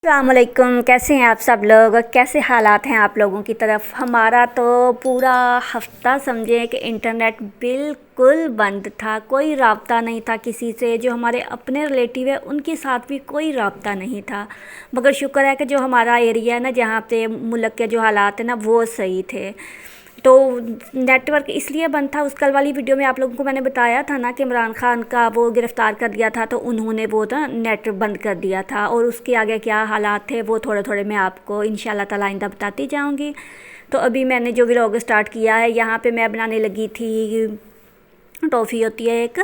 अस्सलामुअलैकुम। कैसे हैं आप सब लोग और कैसे हालात हैं आप लोगों की तरफ। हमारा तो पूरा हफ्ता समझें कि इंटरनेट बिल्कुल बंद था, कोई राब्ता नहीं था किसी से। जो हमारे अपने रिलेटिव है उनके साथ भी कोई राब्ता नहीं था। मगर शुक्र है कि जो हमारा एरिया है ना, जहाँ पे मुल्क के जो हालात हैं ना, वो सही थे। तो नेटवर्क इसलिए बंद था, उस कल वाली वीडियो में आप लोगों को मैंने बताया था ना कि इमरान खान का वो गिरफ़्तार कर दिया था, तो उन्होंने वो ना नेट बंद कर दिया था। और उसके आगे क्या हालात थे वो थोड़े थोड़े मैं आपको इंशाल्लाह ताला आइंदा बताती जाऊंगी। तो अभी मैंने जो व्लॉग स्टार्ट किया है, यहाँ पे मैं बनाने लगी थी, टॉफ़ी होती है एक,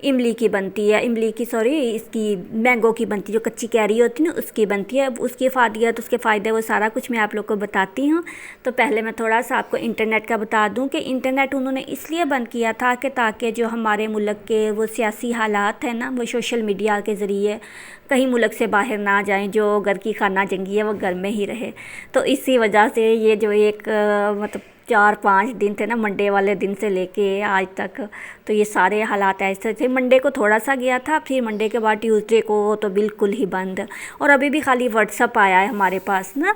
इमली की बनती है, इमली की सॉरी इसकी मैंगो की बनती है, जो कच्ची कैरी होती है ना उसकी बनती है। उसकी फ़ायदियत, उसके फ़ायदे, वो सारा कुछ मैं आप लोग को बताती हूँ। तो पहले मैं थोड़ा सा आपको इंटरनेट का बता दूँ कि इंटरनेट उन्होंने इसलिए बंद किया था कि ताकि जो हमारे मुल्क के वो सियासी हालात हैं ना, वो सोशल मीडिया के ज़रिए कहीं मुल्क से बाहर ना जाएं, जो घर की खाना जंगी है वो घर में ही रहे। तो इसी वजह से ये जो एक मतलब 4-5 दिन थे ना, मंडे वाले दिन से लेके आज तक, तो ये सारे हालात ऐसे थे। मंडे को थोड़ा सा गया था, फिर मंडे के बाद ट्यूसडे को तो बिल्कुल ही बंद। और अभी भी खाली व्हाट्सअप आया है हमारे पास ना।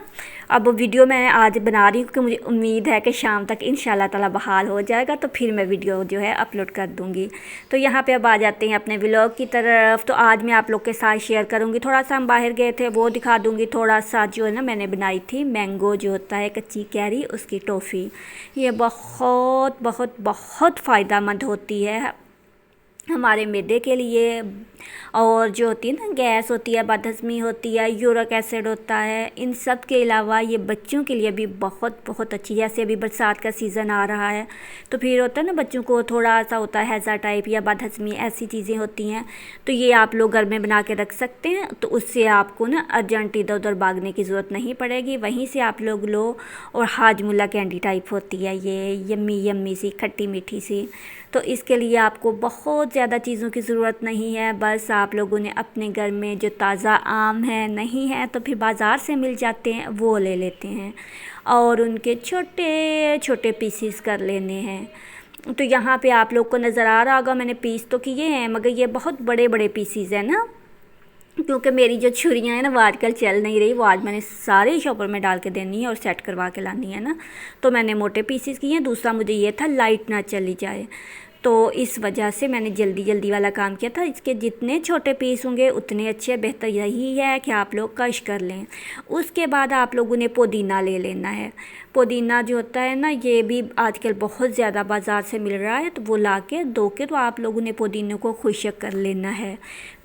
अब वीडियो मैं आज बना रही हूँ क्योंकि मुझे उम्मीद है कि शाम तक इंशाल्लाह ताला बहाल हो जाएगा, तो फिर मैं वीडियो जो है अपलोड कर दूँगी। तो यहाँ पे अब आ जाते हैं अपने व्लॉग की तरफ। तो आज मैं आप लोग के साथ शेयर करूँगी, थोड़ा सा हम बाहर गए थे वो दिखा दूँगी, थोड़ा सा जो है ना मैंने बनाई थी मैंगो जो होता है कच्ची कैरी, उसकी टॉफ़ी। ये बहुत बहुत बहुत फ़ायदेमंद होती है हमारे मैदे के लिए। और जो होती है ना गैस होती है, बदहज़मी होती है, यूरिक एसिड होता है, इन सब के अलावा ये बच्चों के लिए भी बहुत बहुत अच्छी। जैसे अभी बरसात का सीज़न आ रहा है, तो फिर होता है ना बच्चों को थोड़ा सा होता है हैज़ा टाइप या बदहज़मी, ऐसी चीज़ें होती हैं। तो ये आप लोग घर में बना के रख सकते हैं, तो उससे आपको ना अर्जेंट इधर उधर भागने की ज़रूरत नहीं पड़ेगी, वहीं से आप लोग लो। और हाजमुला कैंडी टाइप होती है ये, यम्मी यम्मी सी, खट्टी मीठी सी। तो इसके लिए आपको बहुत ज़्यादा चीज़ों की ज़रूरत नहीं है, बस आप लोगों ने अपने घर में जो ताज़ा आम है, नहीं है तो फिर बाज़ार से मिल जाते हैं, वो ले लेते हैं और उनके छोटे छोटे पीसीस कर लेने हैं। तो यहाँ पे आप लोग को नज़र आ रहा होगा, मैंने पीस तो किए हैं मगर ये बहुत बड़े बड़े पीसीस हैं ना, क्योंकि मेरी जो छुरियाँ हैं ना वो आजकल चल नहीं रही, वो आज मैंने सारे शॉपर में डाल के देनी है और सेट करवा के लानी है ना। तो मैंने मोटे पीसीस किए हैं। दूसरा मुझे ये था लाइट ना चली जाए, तो इस वजह से मैंने जल्दी जल्दी वाला काम किया था। इसके जितने छोटे पीस होंगे उतने अच्छे, बेहतर यही है कि आप लोग कश कर लें। उसके बाद आप लोगों ने पुदीना ले लेना है। पुदीना जो होता है ना, ये भी आजकल बहुत ज़्यादा बाज़ार से मिल रहा है, तो वो ला के धो के तो आप लोगों ने पुदीने को खुशक कर लेना है।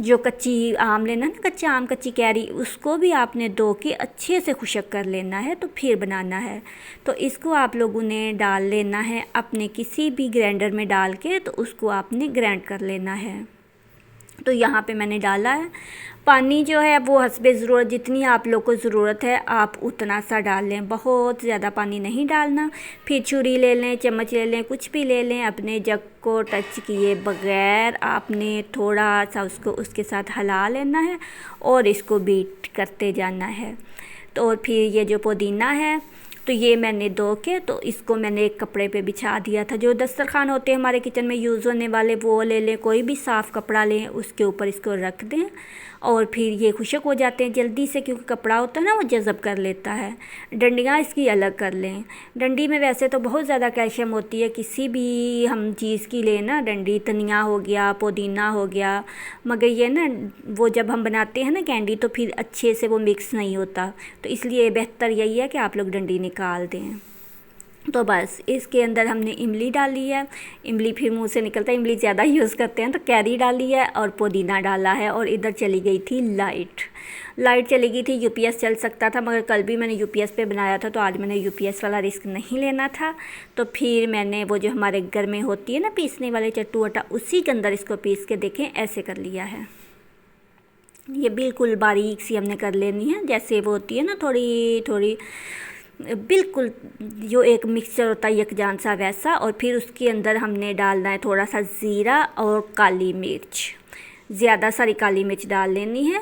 जो कच्ची आम लेना है ना, कच्चा आम, कच्ची कैरी, उसको भी आपने धो के अच्छे से खुशक कर लेना है, तो फिर बनाना है। तो इसको आप लोगों ने डाल लेना है अपने किसी भी ग्राइंडर में डाल के, तो उसको आपने ग्राइंड कर लेना है। तो यहाँ पे मैंने डाला है पानी जो है वो हस्बे ज़रूरत, जितनी आप लोग को ज़रूरत है आप उतना सा डाल लें, बहुत ज़्यादा पानी नहीं डालना। फिर छुरी ले लें, चम्मच ले लें, कुछ भी ले लें, अपने जग को टच किए बग़ैर आपने थोड़ा सा उसको उसके साथ हिला लेना है और इसको बीट करते जाना है। तो और फिर ये जो पुदीना है, तो ये मैंने धो के तो इसको मैंने एक कपड़े पे बिछा दिया था। जो दस्तरखान होते हैं हमारे किचन में यूज़ होने वाले, वो ले लें, कोई भी साफ़ कपड़ा लें, उसके ऊपर इसको रख दें और फिर ये खुशक हो जाते हैं जल्दी से, क्योंकि कपड़ा होता है ना वो जज़ब कर लेता है। डंडियाँ इसकी अलग कर लें। डंडी में वैसे तो बहुत ज़्यादा कैल्शियम होती है, किसी भी हम चीज़ की लें ना, डंडी, धनिया हो गया, पुदीना हो गया, मगर ये ना वो जब हम बनाते हैं ना कैंडी, तो फिर अच्छे से वो मिक्स नहीं होता, तो इसलिए बेहतर यही है कि आप लोग डंडी निकाल दें। तो बस इसके अंदर हमने इमली डाली है, इमली फिर मुंह से निकलता है, इमली ज़्यादा यूज़ करते हैं, तो कैरी डाली है और पुदीना डाला है। और इधर चली गई थी लाइट चली गई थी। यूपीएस चल सकता था, मगर कल भी मैंने यूपीएस पे बनाया था, तो आज मैंने यूपीएस वाला रिस्क नहीं लेना था। तो फिर मैंने वो जो हमारे घर में होती है ना पीसने वाले चट्टू आटा, उसी के अंदर इसको पीस के देखें ऐसे कर लिया है। ये बिल्कुल बारीक सी हमने कर लेनी है, जैसे वो होती है ना थोड़ी थोड़ी, बिल्कुल जो एक मिक्सचर होता है यकजान सा, वैसा। और फिर उसके अंदर हमने डालना है थोड़ा सा ज़ीरा और काली मिर्च, ज़्यादा सारी काली मिर्च डाल लेनी है।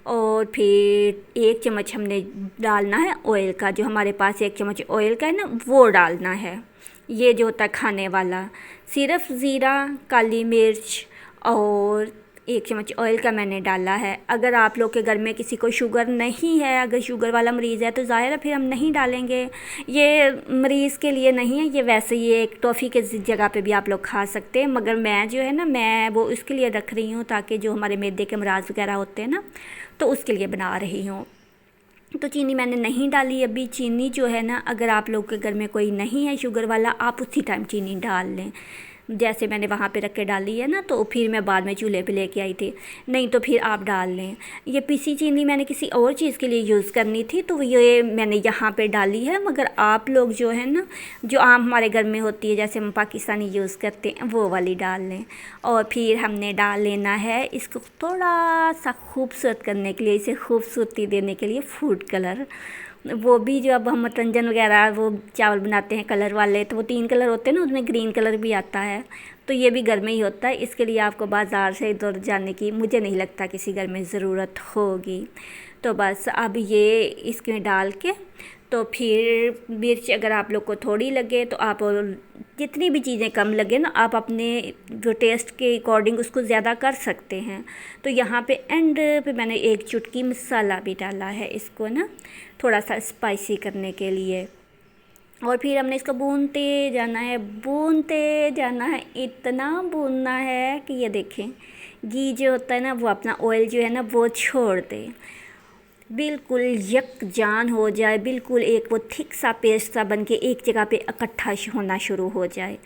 और फिर 1 चम्मच हमने डालना है ऑयल का, जो हमारे पास 1 चम्मच ऑयल का है ना, वो डालना है। ये जो होता है खाने वाला, सिर्फ ज़ीरा, काली मिर्च और 1 चम्मच ऑयल का मैंने डाला है। अगर आप लोग के घर में किसी को शुगर नहीं है, अगर शुगर वाला मरीज़ है तो ज़ाहिर है फिर हम नहीं डालेंगे। ये मरीज़ के लिए नहीं है, ये वैसे ही एक टॉफ़ी के जगह पे भी आप लोग खा सकते हैं, मगर मैं जो है ना, मैं वो उसके लिए रख रही हूँ ताकि जो हमारे मैदे के अमराज वगैरह होते हैं ना, तो उसके लिए बना रही हूँ। तो चीनी मैंने नहीं डाली अभी। चीनी जो है ना, अगर आप लोग के घर में कोई नहीं है शुगर वाला, आप उसी टाइम चीनी डाल लें। जैसे मैंने वहाँ पे रख के डाली है ना, तो फिर मैं बाद में चूल्हे पे लेके आई थी, नहीं तो फिर आप डाल लें। ये पीसी चीनी मैंने किसी और चीज़ के लिए यूज़ करनी थी, तो ये मैंने यहाँ पे डाली है। मगर आप लोग जो है ना, जो आम हमारे घर में होती है, जैसे हम पाकिस्तानी यूज़ करते हैं, वो वाली डाल लें। और फिर हमने डाल लेना है इसको थोड़ा सा खूबसूरत करने के लिए, इसे खूबसूरती देने के लिए फूड कलर। वो भी जो अब हम मतरंजन वगैरह वो चावल बनाते हैं कलर वाले, तो वो 3 कलर होते हैं ना, उसमें ग्रीन कलर भी आता है, तो ये भी घर में ही होता है। इसके लिए आपको बाज़ार से इधर जाने की मुझे नहीं लगता किसी घर में ज़रूरत होगी। तो बस अब ये इसमें डाल के, तो फिर मिर्च अगर आप लोग को थोड़ी लगे तो आप जितनी भी चीज़ें कम लगे ना, आप अपने जो टेस्ट के अकॉर्डिंग उसको ज़्यादा कर सकते हैं। तो यहाँ पे एंड पे मैंने 1 चुटकी मसाला भी डाला है, इसको ना थोड़ा सा स्पाइसी करने के लिए। और फिर हमने इसको भूनते जाना है, भूनते जाना है, इतना भूनना है कि ये देखें घी जो होता है ना, वो अपना ऑयल जो है ना वो छोड़ दे, बिल्कुल यकजान हो जाए, बिल्कुल एक वो थिक सा पेस्ट सा बन के एक जगह पे इकट्ठा होना शुरू हो जाए।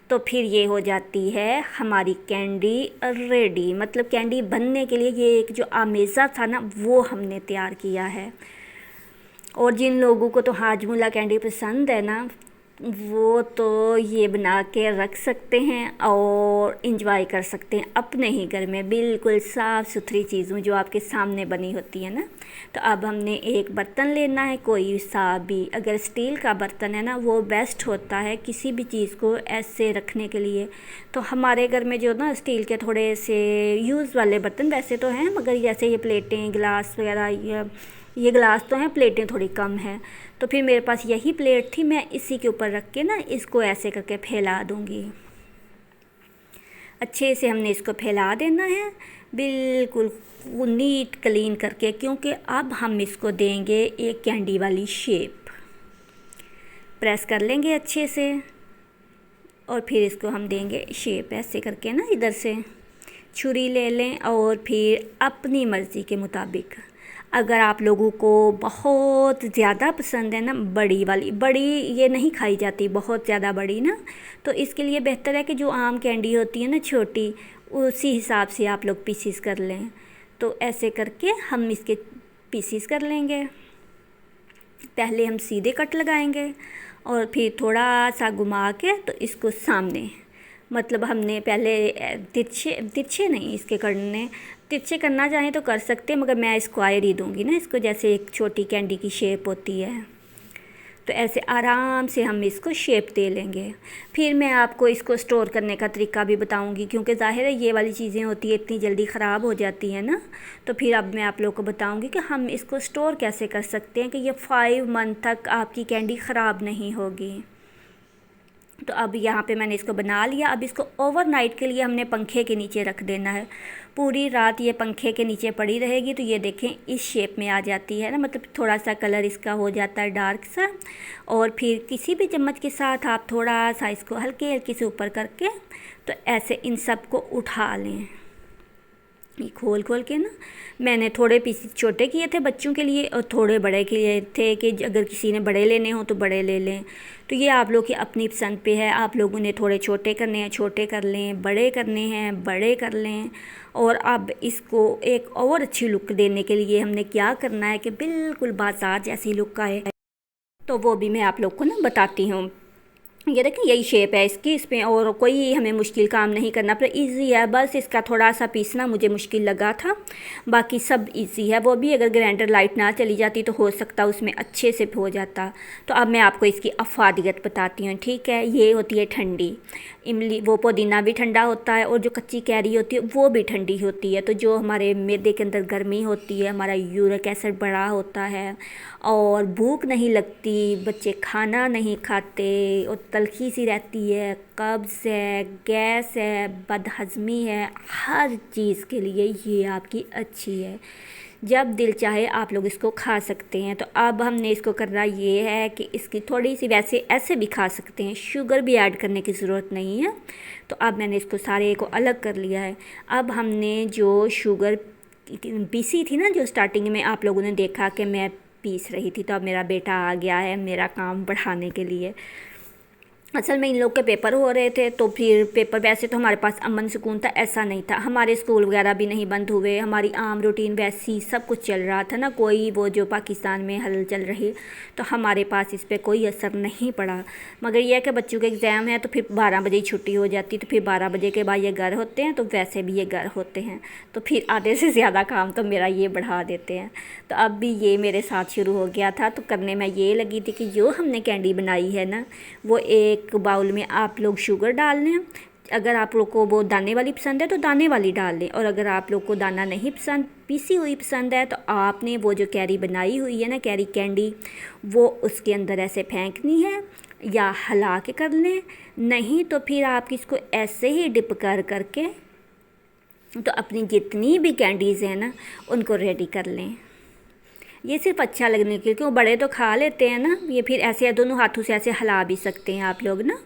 तो फिर ये हो जाती है हमारी कैंडी रेडी। मतलब कैंडी बनने के लिए ये एक जो आमेज़ा था ना, वो हमने तैयार किया है। और जिन लोगों को तो हाजमोला कैंडी पसंद है ना, वो तो ये बना के रख सकते हैं और इंजॉय कर सकते हैं अपने ही घर में, बिल्कुल साफ़ सुथरी चीज़ों जो आपके सामने बनी होती है ना। तो अब हमने एक बर्तन लेना है, कोई सा भी, अगर स्टील का बर्तन है ना वो बेस्ट होता है किसी भी चीज़ को ऐसे रखने के लिए। तो हमारे घर में जो ना स्टील के थोड़े से यूज़ वाले बर्तन वैसे तो हैं, मगर जैसे ये प्लेटें गिलास वगैरह, ये गिलास तो हैं, प्लेटें थोड़ी कम हैं। तो फिर मेरे पास यही प्लेट थी, मैं इसी के ऊपर रख के ना इसको ऐसे करके फैला दूँगी। अच्छे से हमने इसको फैला देना है, बिल्कुल नीट क्लीन करके, क्योंकि अब हम इसको देंगे एक कैंडी वाली शेप। प्रेस कर लेंगे अच्छे से और फिर इसको हम देंगे शेप ऐसे करके ना, इधर से छुरी ले लें और फिर अपनी मर्ज़ी के मुताबिक, अगर आप लोगों को बहुत ज़्यादा पसंद है ना बड़ी वाली, बड़ी ये नहीं खाई जाती बहुत ज़्यादा बड़ी ना, तो इसके लिए बेहतर है कि जो आम कैंडी होती है ना छोटी, उसी हिसाब से आप लोग पीसीस कर लें। तो ऐसे करके हम इसके पीसीस कर लेंगे। पहले हम सीधे कट लगाएंगे और फिर थोड़ा सा घुमा के, तो इसको सामने, मतलब हमने पहले तिरछे नहीं इसके करने, तिरछे करना चाहें तो कर सकते हैं, मगर मैं स्क्वायर ही दूंगी ना इसको, जैसे एक छोटी कैंडी की शेप होती है। तो ऐसे आराम से हम इसको शेप दे लेंगे। फिर मैं आपको इसको स्टोर करने का तरीका भी बताऊंगी, क्योंकि ज़ाहिर है ये वाली चीज़ें होती है इतनी जल्दी ख़राब हो जाती हैं ना। तो फिर अब मैं आप लोगों को बताऊंगी कि हम इसको स्टोर कैसे कर सकते हैं कि ये 5 मंथ तक आपकी कैंडी ख़राब नहीं होगी। तो अब यहाँ पे मैंने इसको बना लिया। अब इसको ओवरनाइट के लिए हमने पंखे के नीचे रख देना है, पूरी रात ये पंखे के नीचे पड़ी रहेगी। तो ये देखें इस शेप में आ जाती है ना, मतलब थोड़ा सा कलर इसका हो जाता है डार्क सा। और फिर किसी भी चम्मच के साथ आप थोड़ा सा इसको हल्के हल्के से ऊपर करके, तो ऐसे इन सब को उठा लें, ये खोल खोल के ना। मैंने थोड़े पीस छोटे किए थे बच्चों के लिए और थोड़े बड़े किए थे कि अगर किसी ने बड़े लेने हो तो बड़े ले लें। तो ये आप लोग की अपनी पसंद पे है, आप लोगों ने थोड़े छोटे करने हैं छोटे कर लें, बड़े करने हैं बड़े कर लें। और अब इसको एक और अच्छी लुक देने के लिए हमने क्या करना है कि बिल्कुल बाजार जैसी लुक आए, तो वो भी मैं आप लोग को ना बताती हूँ। ये देखें यही शेप है इसकी, इसमें और कोई हमें मुश्किल काम नहीं करना पर इजी है। बस इसका थोड़ा सा पीसना मुझे मुश्किल लगा था, बाकी सब इजी है। वो भी अगर ग्राइंडर लाइट ना चली जाती तो हो सकता उसमें अच्छे से हो जाता। तो अब मैं आपको इसकी अफादियत बताती हूँ, ठीक है। ये होती है ठंडी इमली, वो पुदीना भी ठंडा होता है और जो कच्ची कैरी होती है वो भी ठंडी होती है। तो जो हमारे मैदे के अंदर गर्मी होती है, हमारा यूरिक एसिड बढ़ा होता है और भूख नहीं लगती, बच्चे खाना नहीं खाते और तलखी सी रहती है, कब्ज़ है, गैस है, बदहज़मी है, हर चीज़ के लिए ये आपकी अच्छी है। जब दिल चाहे आप लोग इसको खा सकते हैं। तो अब हमने इसको करना ये है कि इसकी थोड़ी सी, वैसे ऐसे भी खा सकते हैं, शुगर भी ऐड करने की ज़रूरत नहीं है। तो अब मैंने इसको सारे को अलग कर लिया है। अब हमने जो शुगर पीसी थी ना, जो स्टार्टिंग में आप लोगों ने देखा कि मैं पीस रही थी, तो अब मेरा बेटा आ गया है मेरा काम बढ़ाने के लिए। असल में इन लोग के पेपर हो रहे थे, तो फिर पेपर, वैसे तो हमारे पास अमन सुकून था, ऐसा नहीं था। हमारे स्कूल वगैरह भी नहीं बंद हुए, हमारी आम रूटीन वैसी सब कुछ चल रहा था ना, कोई वो जो पाकिस्तान में हल चल रही, तो हमारे पास इस पर कोई असर नहीं पड़ा। मगर यह है कि बच्चों के एग्ज़ाम है तो फिर 12 बजे छुट्टी हो जाती, तो फिर 12 बजे के बाद ये घर होते हैं, तो वैसे भी ये घर होते हैं, तो फिर आधे से ज़्यादा काम तो मेरा ये बढ़ा देते हैं। तो अब भी ये मेरे साथ शुरू हो गया था। तो करने में ये लगी थी कि जो हमने कैंडी बनाई है ना, वो एक बाउल में आप लोग शुगर डाल लें। अगर आप लोग को वो दाने वाली पसंद है तो दाने वाली डाल लें, और अगर आप लोग को दाना नहीं पसंद, पीसी हुई पसंद है, तो आपने वो जो कैरी बनाई हुई है ना, कैरी कैंडी, वो उसके अंदर ऐसे फेंकनी है या हिला के कर लें। नहीं तो फिर आप इसको ऐसे ही डिप कर करके तो अपनी जितनी भी कैंडीज़ हैं ना, उनको रेडी कर लें। ये सिर्फ अच्छा लगने के लिए, क्यों बड़े तो खा लेते हैं ना, ये फिर ऐसे दोनों हाथों से ऐसे हिला भी सकते हैं आप लोग ना,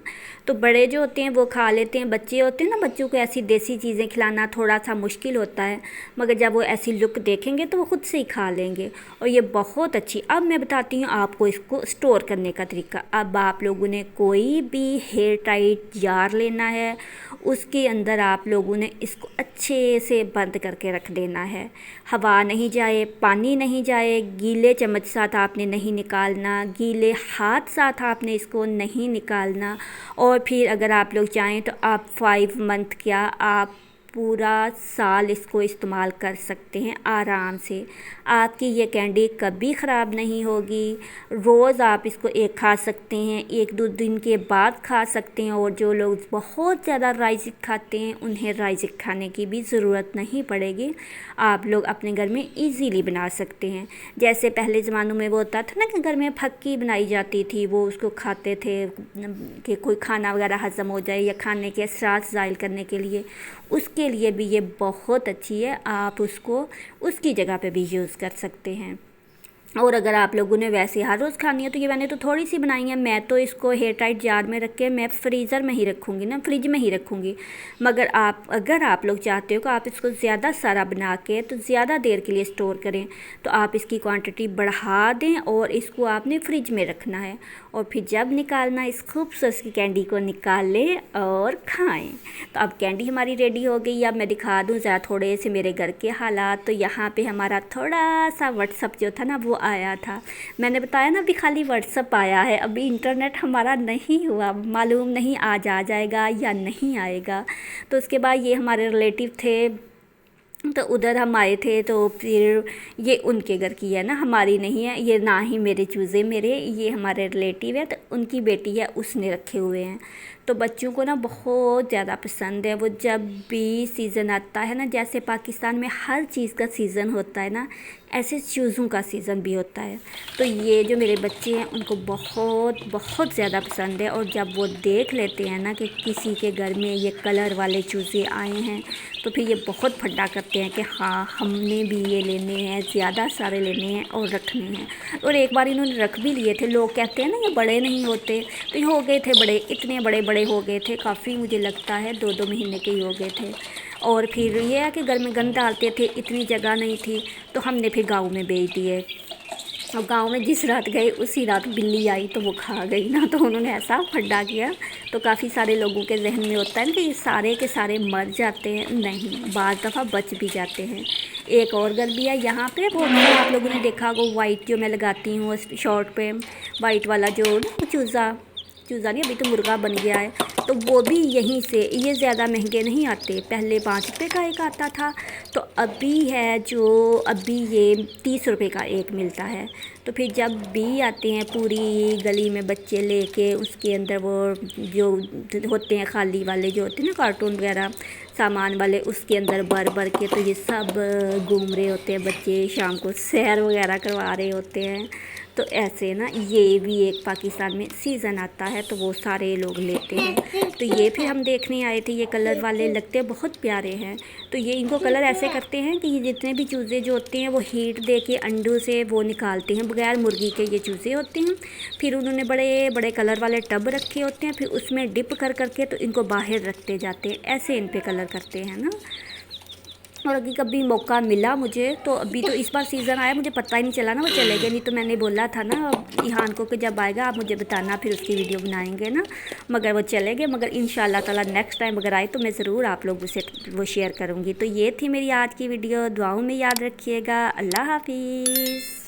तो बड़े जो होते हैं वो खा लेते हैं। बच्चे होते हैं ना, बच्चों को ऐसी देसी चीज़ें खिलाना थोड़ा सा मुश्किल होता है, मगर जब वो ऐसी लुक देखेंगे तो वो खुद से ही खा लेंगे। और ये बहुत अच्छी, अब मैं बताती हूँ आपको इसको स्टोर करने का तरीका। अब आप लोगों ने कोई भी हेयर टाइट जार लेना है, उसके अंदर आप लोगों ने इसको अच्छे से बंद करके रख देना है। हवा नहीं जाए, पानी नहीं जाए, गीले चम्मच साथ आपने नहीं निकालना, गीले हाथ साथ आपने इसको नहीं निकालना। और फिर अगर आप लोग चाहें तो आप 5 मंथ क्या, आप पूरा साल इसको इस्तेमाल कर सकते हैं आराम से। आपकी ये कैंडी कभी ख़राब नहीं होगी। रोज़ आप इसको एक खा सकते हैं, 1-2 दिन के बाद खा सकते हैं। और जो लोग बहुत ज़्यादा राइज़िक खाते हैं, उन्हें राइज़िक खाने की भी ज़रूरत नहीं पड़ेगी। आप लोग अपने घर में इजीली बना सकते हैं। जैसे पहले ज़मानों में वो होता था ना कि घर में फक्की बनाई जाती थी, वो उसको खाते थे कि कोई खाना वगैरह हज़म हो जाए या खाने के असरात ज़ाइल करने के लिए, उसके लिए भी ये बहुत अच्छी है। आप उसको उसकी जगह पे भी यूज़ कर सकते हैं। और अगर आप लोगों ने वैसे हर रोज़ खानी है, तो ये मैंने तो थोड़ी सी बनाई है। मैं तो इसको हेयर टाइट जार में रख के मैं फ्रीज़र में ही रखूँगी ना, फ्रिज में ही रखूँगी। मगर अगर आप लोग चाहते हो कि आप इसको ज़्यादा सारा बना के तो ज़्यादा देर के लिए स्टोर करें, तो आप इसकी क्वांटिटी बढ़ा दें और इसको आपने फ्रिज में रखना है। और फिर जब निकालना, इस खूबसूरत सी कैंडी को निकाल लें और खाएँ। तो अब कैंडी हमारी रेडी हो गई। अब मैं दिखा दूँ ज़रा थोड़े से मेरे घर के हालात। तो यहाँ पे हमारा थोड़ा सा व्हाट्सअप जो था ना, वो आया था। मैंने बताया ना, अभी खाली व्हाट्सअप आया है, अभी इंटरनेट हमारा नहीं हुआ, मालूम नहीं आज आ जाएगा या नहीं आएगा। तो उसके बाद ये हमारे रिलेटिव थे, तो उधर हम आए थे, तो फिर ये उनके घर की है ना, हमारी नहीं है ये, ना ही मेरे चूज़े मेरे, ये हमारे रिलेटिव है, तो उनकी बेटी है, उसने रखे हुए हैं। तो बच्चों को ना बहुत ज़्यादा पसंद है। वो जब भी सीज़न आता है ना, जैसे पाकिस्तान में हर चीज़ का सीज़न होता है ना, ऐसे चूज़ों का सीज़न भी होता है। तो ये जो मेरे बच्चे हैं, उनको बहुत बहुत ज़्यादा पसंद है। और जब वो देख लेते हैं ना कि किसी के घर में ये कलर वाले चूज़े आए हैं, तो फिर ये बहुत फड्डा करते हैं कि हाँ, हमने भी ये लेने हैं, ज़्यादा सारे लेने हैं और रखने हैं। और एक बार इन्होंने रख भी लिए थे। लोग कहते हैं ना ये बड़े नहीं होते, तो ये हो गए थे बड़े, इतने बड़े बड़े हो गए थे काफ़ी, मुझे लगता है 2-2 महीने के ही हो गए थे। और फिर ये है कि घर में गंद डालते थे, इतनी जगह नहीं थी, तो हमने फिर गाँव में बेच दिए। और गांव में जिस रात गए उसी रात बिल्ली आई तो वो खा गई ना, तो उन्होंने ऐसा फड्डा किया। तो काफ़ी सारे लोगों के जहन में होता है ना कि ये सारे के सारे मर जाते हैं, नहीं, बाज़ दफ़ा बच भी जाते हैं। एक और घर भी है यहाँ पे, वो आप लोगों ने देखा होगा, वाइट जो मैं लगाती हूँ शॉर्ट पे, वाइट वाला जो चूज़ा नहीं, अभी तो मुर्गा बन गया है, तो वो भी यहीं से। ये ज़्यादा महंगे नहीं आते, पहले 5 रुपये का एक आता था, तो अभी है जो, अभी ये 30 रुपये का एक मिलता है। तो फिर जब भी आते हैं पूरी गली में बच्चे लेके, उसके अंदर वो जो होते हैं खाली वाले जो होते हैं ना कार्टून वगैरह सामान वाले, उसके अंदर भर भर के, तो ये सब घूम रहे होते हैं बच्चे, शाम को सैर वगैरह करवा रहे होते हैं। तो ऐसे ना ये भी एक पाकिस्तान में सीज़न आता है तो वो सारे लोग लेते हैं। तो ये फिर हम देखने आए थे, ये कलर वाले लगते बहुत प्यारे हैं। तो ये इनको कलर ऐसे करते हैं कि ये जितने भी चूज़े जो होते हैं वो हीट दे के अंडों से वो निकालते हैं, बगैर मुर्गी के ये चूज़े होते हैं। फिर उन्होंने बड़े बड़े कलर वाले टब रखे होते हैं, फिर उसमें डिप कर करके तो इनको बाहर रखते जाते हैं, ऐसे इन पे कलर करते हैं ना। और अभी कभी मौका मिला मुझे, तो अभी तो इस बार सीज़न आया मुझे पता ही नहीं चला ना, वो चले गए। नहीं तो मैंने बोला था ना इहान को कि जब आएगा आप मुझे बताना, फिर उसकी वीडियो बनाएंगे ना। मगर वो चले गए। मगर इंशाल्लाह ताला नेक्स्ट टाइम अगर आए तो मैं ज़रूर आप लोगों से वो शेयर करूँगी। तो ये थी मेरी आज की वीडियो, दुआओं में याद रखिएगा। अल्लाह हाफिज़।